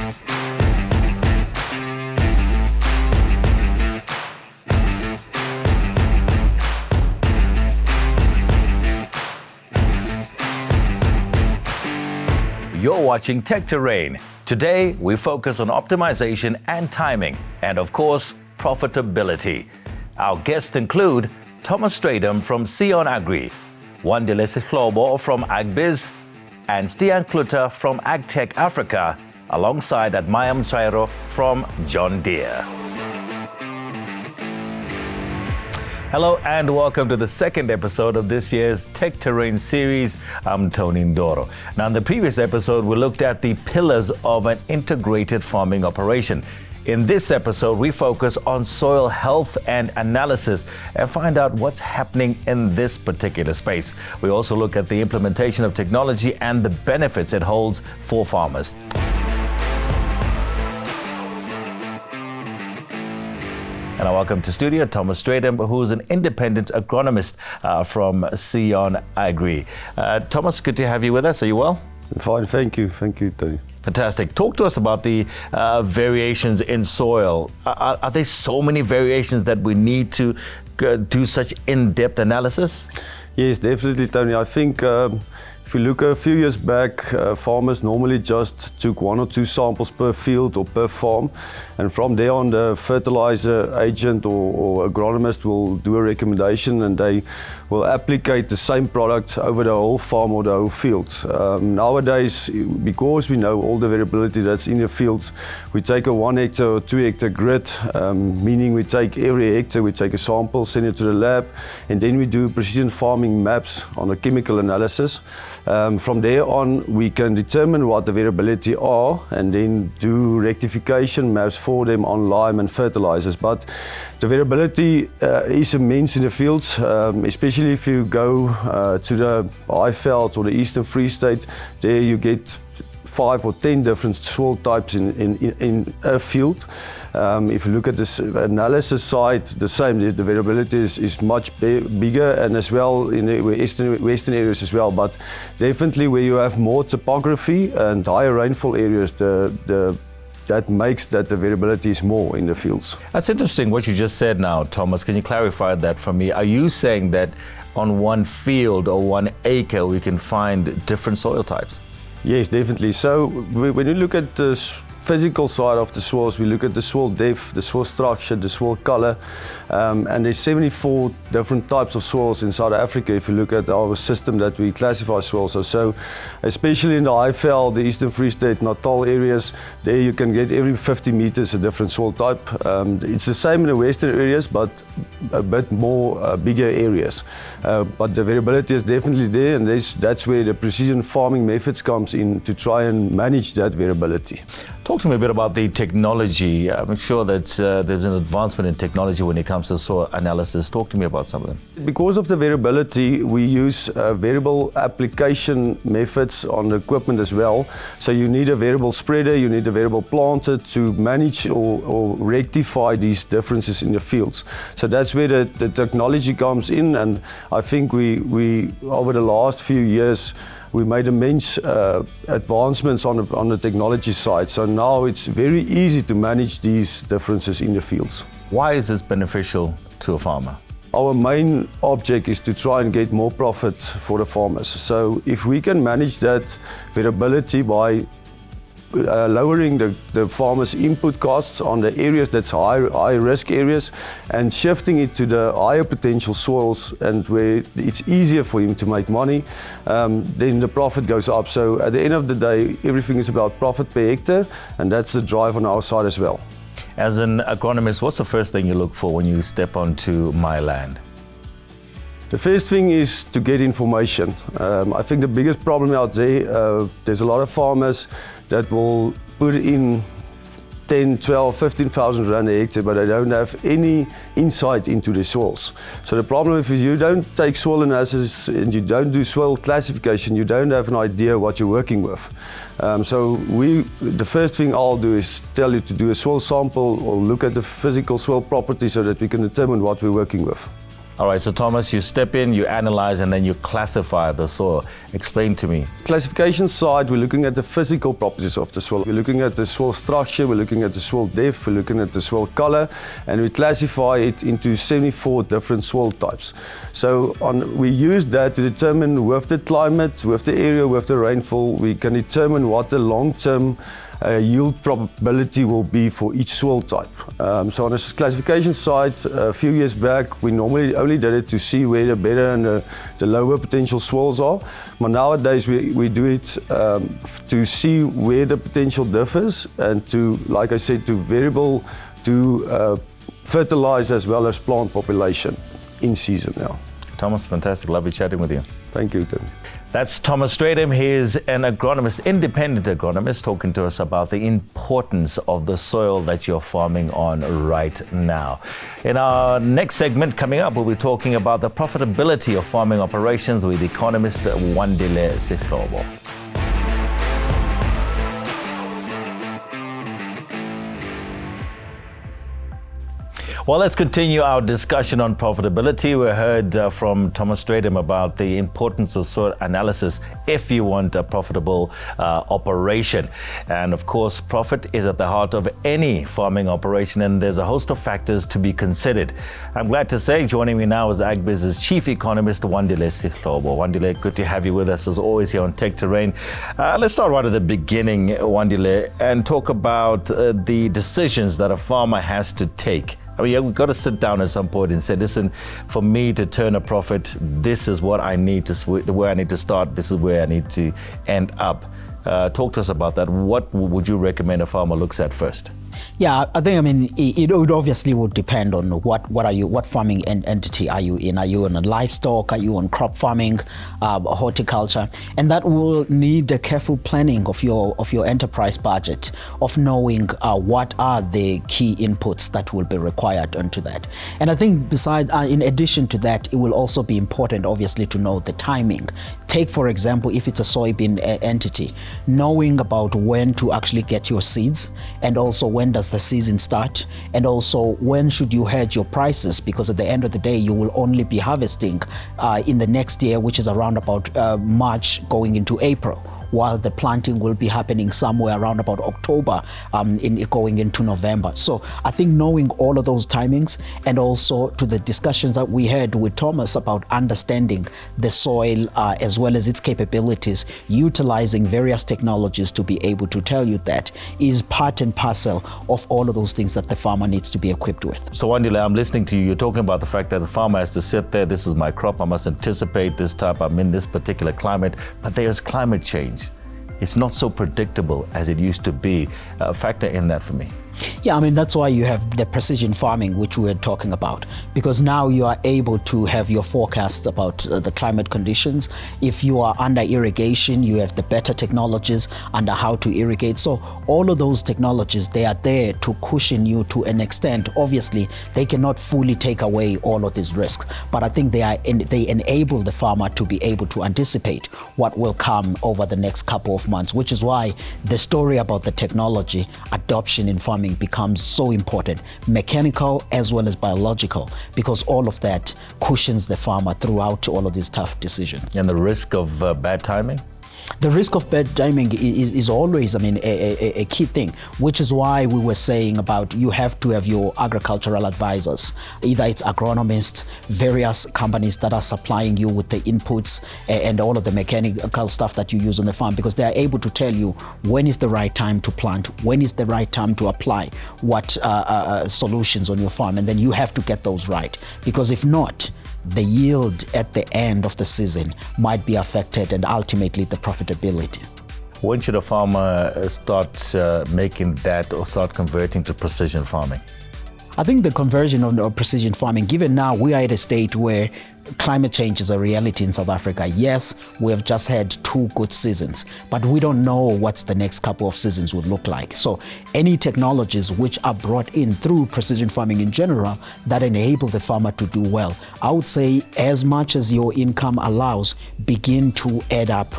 You're watching Tech Terrain. Today, we focus on optimization and timing, and of course, profitability. Our guests include Thomas Stradum from Sion Agri, Wandile Sihlobo from AgBiz, and Stian Kluter from AgTech Africa, alongside Admayam Chairo from John Deere. Hello and welcome to the second episode of this year's Tech Terrain series. I'm Tony Ndoro. Now, in the previous episode, we looked at the pillars of an integrated farming operation. In this episode, we focus on soil health and analysis and find out what's happening in this particular space. We also look at the implementation of technology and the benefits it holds for farmers. And I welcome to studio Thomas Stradum, who's an independent agronomist from Sion Agri. Thomas, good to have you with us. Are you well? Fine, thank you. Thank you, Tony. Fantastic. Talk to us about the variations in soil. Are there so many variations that we need to do such in-depth analysis? Yes, definitely, Tony. I think if you look a few years back, farmers normally just took one or two samples per field or per farm, and from there on the fertilizer agent or agronomist will do a recommendation and they will applicate the same product over the whole farm or the whole field. Nowadays, because we know all the variability that's in the fields, we take a 1 hectare or 2 hectare grid, meaning we take every hectare, we take a sample, send it to the lab, and then we do precision farming maps on a chemical analysis. From there on, we can determine what the variability are and then do rectification maps for them on lime and fertilizers. But the variability is immense in the fields, especially if you go to the Highveld or the Eastern Free State. There you get 5 or 10 different soil types in a field. If you look at this analysis side, the same, the variability is much bigger, and as well in the western areas as well. But definitely where you have more topography and higher rainfall areas, that makes that the variability is more in the fields. That's interesting what you just said now, Thomas. Can you clarify that for me? Are you saying that on one field or 1 acre we can find different soil types? Yes, definitely. So when you look at the physical side of the soils, we look at the soil depth, the soil structure, the soil color, and there's 74 different types of soils in South Africa if you look at our system that we classify soils. So especially in the Highveld, the Eastern Free State, Natal areas, there you can get every 50 meters a different soil type. It's the same in the western areas, but a bit more bigger areas. But the variability is definitely there, and that's where the precision farming methods comes in to try and manage that variability. Talk to me a bit about the technology. I'm sure that there's an advancement in technology when it comes to soil analysis. Talk to me about some of them. Because of the variability, we use variable application methods on the equipment as well. So you need a variable spreader, you need a variable planter to manage or rectify these differences in the fields. So that's where the technology comes in, and I think we over the last few years, we made immense advancements on the technology side. So now it's very easy to manage these differences in the fields. Why is this beneficial to a farmer? Our main object is to try and get more profit for the farmers. So if we can manage that variability by lowering the farmers' input costs on the areas that's high risk areas and shifting it to the higher potential soils and where it's easier for him to make money, then the profit goes up. So at the end of the day, everything is about profit per hectare, and that's the drive on our side as well. As an agronomist, what's the first thing you look for when you step onto my land? The first thing is to get information. I think the biggest problem out there, there's a lot of farmers that will put in 10, 12, 15,000 rand a hectare, but they don't have any insight into the soils. So the problem is if you don't take soil analysis and you don't do soil classification, you don't have an idea what you're working with. So the first thing I'll do is tell you to do a soil sample or look at the physical soil properties so that we can determine what we're working with. All right, so Thomas, you step in, you analyze, and then you classify the soil. Explain to me. Classification side, we're looking at the physical properties of the soil. We're looking at the soil structure, we're looking at the soil depth, we're looking at the soil color, and we classify it into 74 different soil types. So we use that to determine with the climate, with the area, with the rainfall, we can determine what the long-term yield probability will be for each soil type. So on the classification side, a few years back, we normally only did it to see where the better and the lower potential soils are. But nowadays we do it to see where the potential differs and to, like I said, to variable, to fertilize as well as plant population in season now. Thomas, fantastic. Lovely chatting with you. Thank you, Tim. That's Thomas Stratham. He is an agronomist, independent agronomist, talking to us about the importance of the soil that you're farming on right now. In our next segment coming up, we'll be talking about the profitability of farming operations with economist Wandile Sihlobo. Well, let's continue our discussion on profitability. We heard from Thomas Stratham about the importance of soil analysis if you want a profitable operation. And of course, profit is at the heart of any farming operation, and there's a host of factors to be considered. I'm glad to say joining me now is AgBiz's chief economist, Wandile Sihlobo. Wandile, good to have you with us as always here on Tech Terrain. Let's start right at the beginning, Wandile, and talk about the decisions that a farmer has to take. I mean, we've got to sit down at some point and say, listen, for me to turn a profit, this is what I need to, where I need to start, this is where I need to end up. Talk to us about that. What would you recommend a farmer looks at first? Yeah, I think, it would obviously would depend on what farming entity are you in? Are you in a livestock? Are you on crop farming, horticulture? And that will need a careful planning of your enterprise budget, of knowing what are the key inputs that will be required onto that. And I think besides, in addition to that, it will also be important, obviously, to know the timing. Take, for example, if it's a soybean entity, knowing about when to actually get your seeds, and also when does the season start, and also when should you hedge your prices, because at the end of the day you will only be harvesting in the next year, which is around about March going into April, while the planting will be happening somewhere around about October going into November. So I think knowing all of those timings, and also to the discussions that we had with Thomas about understanding the soil as well as its capabilities, utilizing various technologies to be able to tell you that is part and parcel of all of those things that the farmer needs to be equipped with. So Wandile, I'm listening to you. You're talking about the fact that the farmer has to sit there. This is my crop. I must anticipate this type. I'm in this particular climate. But there's climate change. It's not so predictable as it used to be. Factor in that for me. Yeah, that's why you have the precision farming, which we were talking about, because now you are able to have your forecasts about the climate conditions. If you are under irrigation, you have the better technologies under how to irrigate. So all of those technologies, they are there to cushion you to an extent. Obviously, they cannot fully take away all of these risks, but I think they enable the farmer to be able to anticipate what will come over the next couple of months, which is why the story about the technology adoption in farming becomes so important, mechanical as well as biological, because all of that cushions the farmer throughout all of these tough decisions. And the risk of bad timing? The risk of bad timing is always, a key thing, which is why we were saying about you have to have your agricultural advisors. Either it's agronomists, various companies that are supplying you with the inputs and all of the mechanical stuff that you use on the farm, because they are able to tell you when is the right time to plant, when is the right time to apply what solutions on your farm, and then you have to get those right, because if not, the yield at the end of the season might be affected, and ultimately the profitability. When should a farmer start making that or start converting to precision farming? I think the conversion of precision farming, given now we are at a state where climate change is a reality in South Africa. Yes, we have just had 2 good seasons, but we don't know what's the next couple of seasons would look like. So any technologies which are brought in through precision farming in general that enable the farmer to do well, I would say as much as your income allows, begin to add up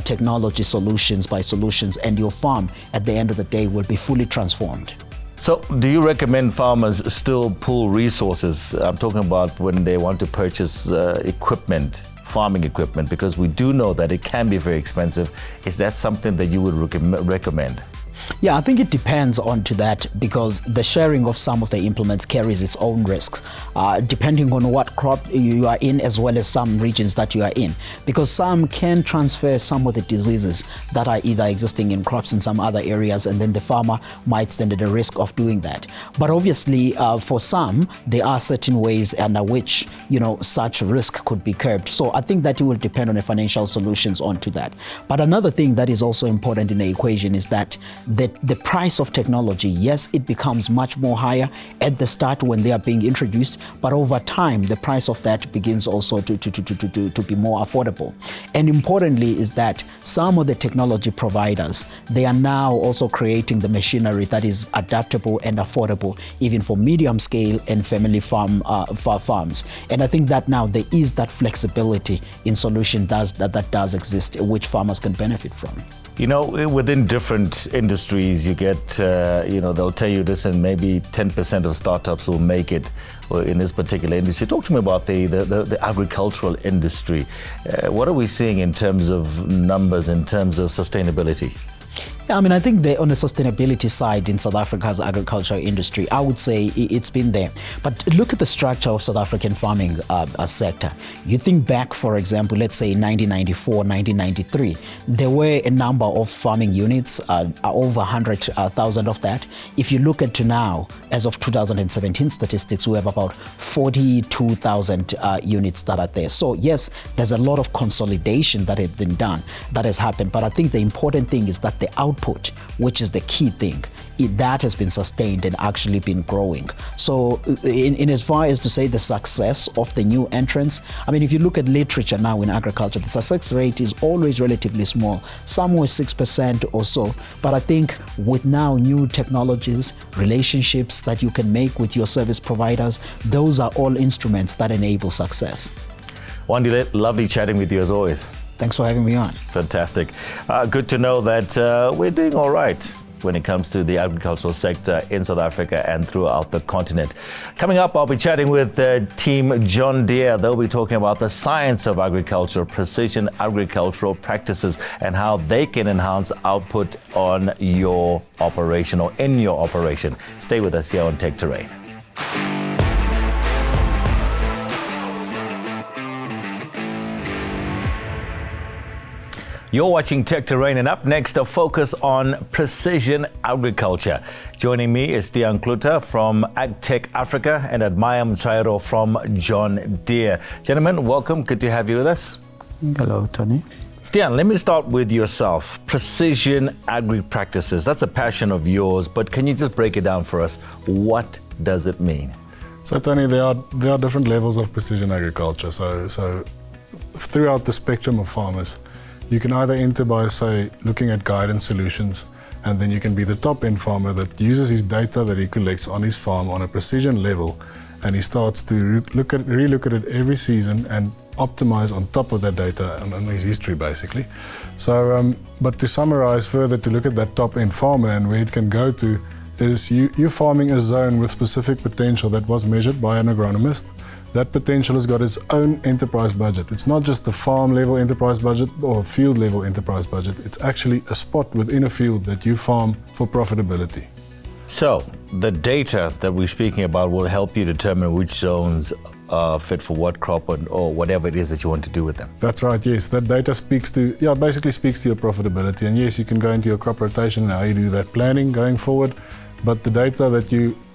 technology solutions by solutions, and your farm at the end of the day will be fully transformed. So do you recommend farmers still pool resources? I'm talking about when they want to purchase equipment, farming equipment, because we do know that it can be very expensive. Is that something that you would recommend? Yeah, I think it depends on to that, because the sharing of some of the implements carries its own risks, depending on what crop you are in, as well as some regions that you are in, because some can transfer some of the diseases that are either existing in crops in some other areas, and then the farmer might stand at the risk of doing that. But obviously, for some, there are certain ways under which, such risk could be curbed. So I think that it will depend on the financial solutions onto that. But another thing that is also important in the equation is that the price of technology, yes, it becomes much more higher at the start when they are being introduced, but over time, the price of that begins also to be more affordable. And importantly is that some of the technology providers, they are now also creating the machinery that is adaptable and affordable, even for medium scale and family farms. And I think that now there is that flexibility in solution that does exist, which farmers can benefit from. Within different industries, you get, they'll tell you this, and maybe 10% of startups will make it in this particular industry. Talk to me about the agricultural industry. What are we seeing in terms of numbers, in terms of sustainability? Yeah, I think on the sustainability side in South Africa's agriculture industry, I would say it's been there. But look at the structure of South African farming sector. You think back, for example, let's say 1994, 1993, there were a number of farming units, over 100,000 of that. If you look at to now, as of 2017 statistics, we have about 42,000 units that are there. So yes, there's a lot of consolidation that has been done, that has happened. But I think the important thing is that the output, which is the key thing, that has been sustained and actually been growing. So in as far as to say the success of the new entrants, if you look at literature now in agriculture, the success rate is always relatively small, somewhere 6% or so. But I think with now new technologies, relationships that you can make with your service providers, those are all instruments that enable success. Wandile, lovely chatting with you as always. Thanks for having me on. Fantastic. Good to know that we're doing all right when it comes to the agricultural sector in South Africa and throughout the continent. Coming up, I'll be chatting with Team John Deere. They'll be talking about the science of agriculture, precision agricultural practices, and how they can enhance output on your operation or in your operation. Stay with us here on Tech Terrain. You're watching Tech Terrain, and up next, a focus on precision agriculture. Joining me is Stian Kluter from AgTech Africa and Admire Mchairo from John Deere. Gentlemen, welcome. Good to have you with us. Hello, Tony. Stian, let me start with yourself. Precision agri practices, that's a passion of yours, but can you just break it down for us? What does it mean? So, Tony, there are different levels of precision agriculture. So throughout the spectrum of farmers, you can either enter by, say, looking at guidance solutions, and then you can be the top-end farmer that uses his data that he collects on his farm on a precision level, and he starts to relook at it every season and optimize on top of that data and on his history, basically. So, but to summarize further, to look at that top-end farmer and where it can go to, is you're farming a zone with specific potential that was measured by an agronomist. That potential has got its own enterprise budget. It's not just the farm level enterprise budget or field level enterprise budget. It's actually a spot within a field that you farm for profitability. So the data that we're speaking about will help you determine which zones are fit for what crop or whatever it is that you want to do with them. That's right, yes. That data basically speaks to your profitability. And yes, you can go into your crop rotation and how you do that planning going forward. But the data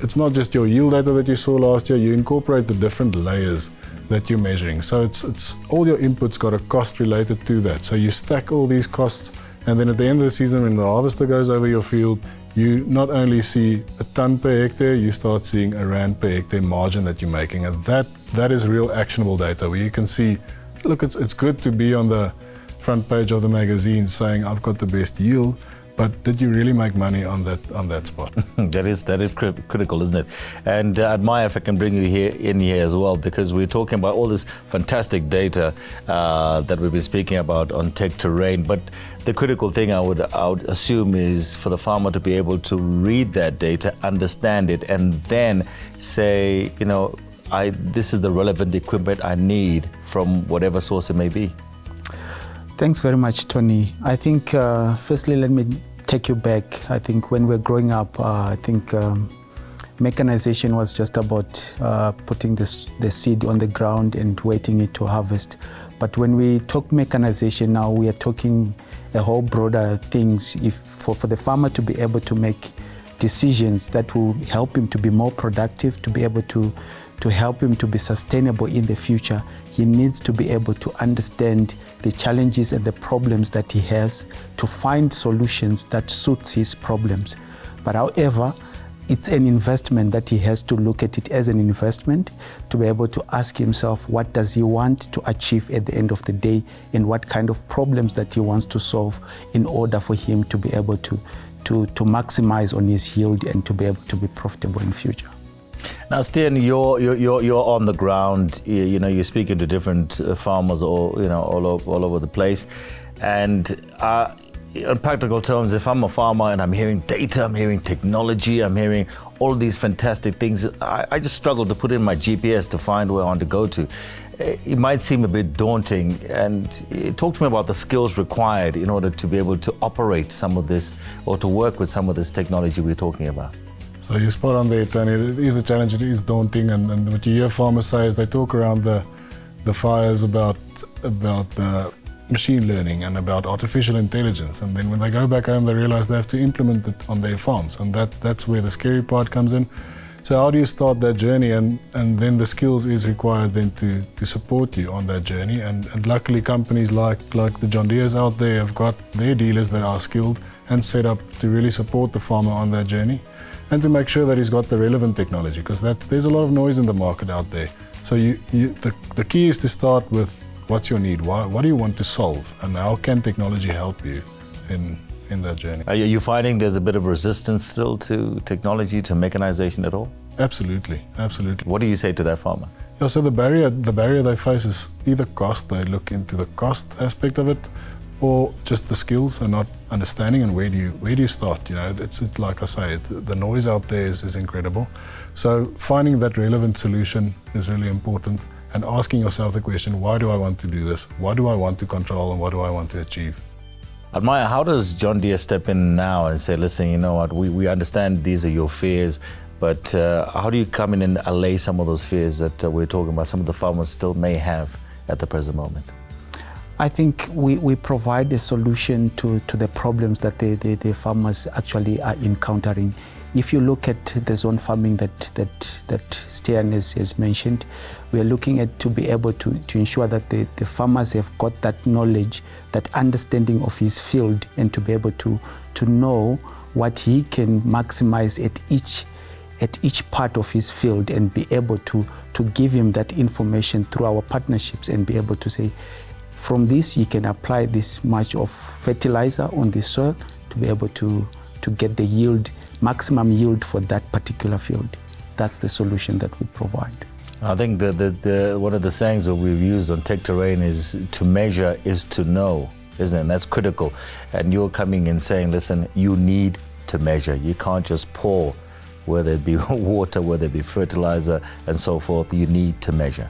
it's not just your yield data that you saw last year, you incorporate the different layers that you're measuring. So it's all your inputs got a cost related to that. So you stack all these costs, and then at the end of the season, when the harvester goes over your field, you not only see a ton per hectare, you start seeing a rand per hectare margin that you're making. And that is real actionable data where you can see, look, it's good to be on the front page of the magazine saying I've got the best yield, but did you really make money on that spot? That is critical, isn't it? And I admire if I can bring you in here as well, because we're talking about all this fantastic data that we've been speaking about on Tech Terrain. But the critical thing I would assume is for the farmer to be able to read that data, understand it, and then say, this is the relevant equipment I need from whatever source it may be. Thanks very much, Tony. I think, firstly, let me take you back. I think when we were growing up, mechanization was just about putting the seed on the ground and waiting it to harvest. But when we talk mechanization now, we are talking a whole broader things. For the farmer to be able to make decisions that will help him to be more productive, to be able to help him to be sustainable in the future, he needs to be able to understand the challenges and the problems that he has, to find solutions that suit his problems. But however, it's an investment that he has to look at it as an investment, to be able to ask himself, what does he want to achieve at the end of the day, and what kind of problems that he wants to solve in order for him to be able to maximize on his yield and to be able to be profitable in future. Now, Stian, you're on the ground. You're speaking to different farmers all over the place, and in practical terms, if I'm a farmer and I'm hearing data, I'm hearing technology, I'm hearing all of these fantastic things, I just struggle to put in my GPS to find where I want to go to. It might seem a bit daunting, and talk to me about the skills required in order to be able to operate some of this or to work with some of this technology we're talking about. So you're spot on there, Tony. It is a challenge, it is daunting, and what you hear farmers say is they talk around the fires about the machine learning and about artificial intelligence, and then when they go back home they realize they have to implement it on their farms, and that's where the scary part comes in. So how do you start that journey, and then the skills is required then to support you on that journey, and luckily companies like the John Deere's out there have got their dealers that are skilled and set up to really support the farmer on that journey, and to make sure that he's got the relevant technology, because there's a lot of noise in the market out there. So the key is to start with what's your need, what do you want to solve, and how can technology help you in that journey. Are you finding there's a bit of resistance still to technology, to mechanization at all? Absolutely. What do you say to that farmer? Yeah, so the barrier they face is either cost, they look into the cost aspect of it, or just the skills and not understanding, and where do you start? It's like I say, the noise out there is incredible. So finding that relevant solution is really important, and asking yourself the question, why do I want to do this? What do I want to control, and what do I want to achieve? Admire, how does John Deere step in now and say, listen, you know what, we understand these are your fears, but how do you come in and allay some of those fears that we're talking about, some of the farmers still may have at the present moment? I think we provide a solution to the problems that the farmers actually are encountering. If you look at the zone farming that Stian has mentioned, we are looking at to be able to ensure that the farmers have got that knowledge, that understanding of his field, and to be able to know what he can maximize at each part of his field, and be able to give him that information through our partnerships, and be able to say, from this, you can apply this much of fertilizer on the soil to be able to get the yield, maximum yield for that particular field. That's the solution that we provide. I think the one of the sayings that we've used on Tech Terrain is, to measure is to know, isn't it? And that's critical. And you're coming in saying, listen, you need to measure. You can't just pour, whether it be water, whether it be fertilizer, and so forth. You need to measure.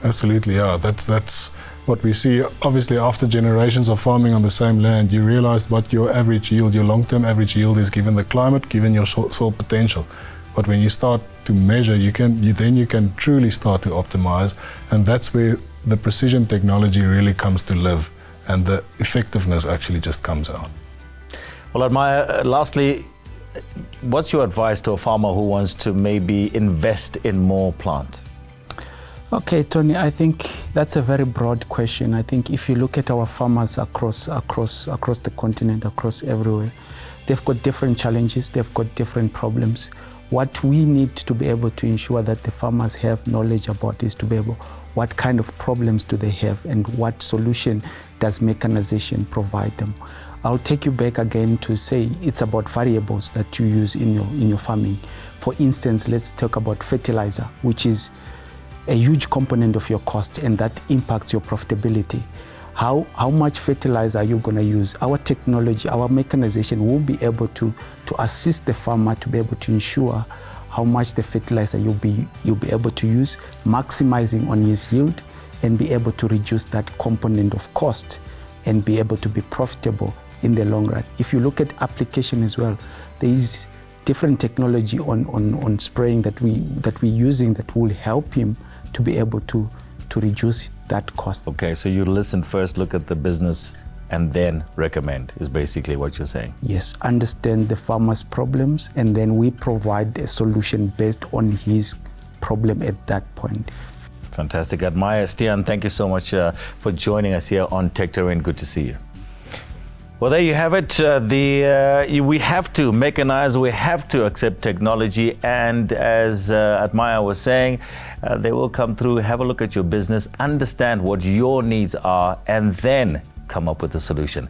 Absolutely, yeah. That's what we see. Obviously, after generations of farming on the same land, you realize what your average yield, your long-term average yield is, given the climate, given your soil potential. But when you start to measure, you can truly start to optimize, and that's where the precision technology really comes to live, and the effectiveness actually just comes out. Well, Admire, lastly, what's your advice to a farmer who wants to maybe invest in more plant? Okay, Tony, I think that's a very broad question. I think if you look at our farmers across the continent, across everywhere, they've got different challenges, they've got different problems. What we need to be able to ensure that the farmers have knowledge about is to be able, what kind of problems do they have, and what solution does mechanization provide them? I'll take you back again to say it's about variables that you use in your farming. For instance, let's talk about fertilizer, which is a huge component of your cost, and that impacts your profitability. How much fertilizer are you going to use? Our technology, our mechanization will be able to assist the farmer to be able to ensure how much the fertilizer you'll be able to use, maximizing on his yield, and be able to reduce that component of cost and be able to be profitable in the long run. If you look at application as well, there is different technology on spraying that we're using that will help him to be able to reduce that cost. Okay, so you listen first, look at the business, and then recommend, is basically what you're saying. Yes, understand the farmer's problems, and then we provide a solution based on his problem at that point. Fantastic. Admire. Stian, thank you so much for joining us here on Tech Terrain. Good to see you. Well, there you have it. We have to mechanize, we have to accept technology, and as Admire was saying, they will come through, have a look at your business, understand what your needs are, and then come up with a solution.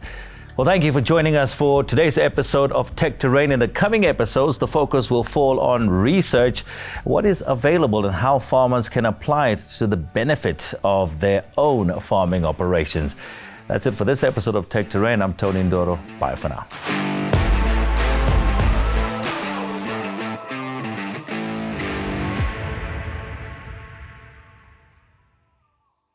Well, thank you for joining us for today's episode of Tech Terrain. In the coming episodes, the focus will fall on research, what is available and how farmers can apply it to the benefit of their own farming operations. That's it for this episode of Tech Terrain. I'm Tony Ndoro. Bye for now.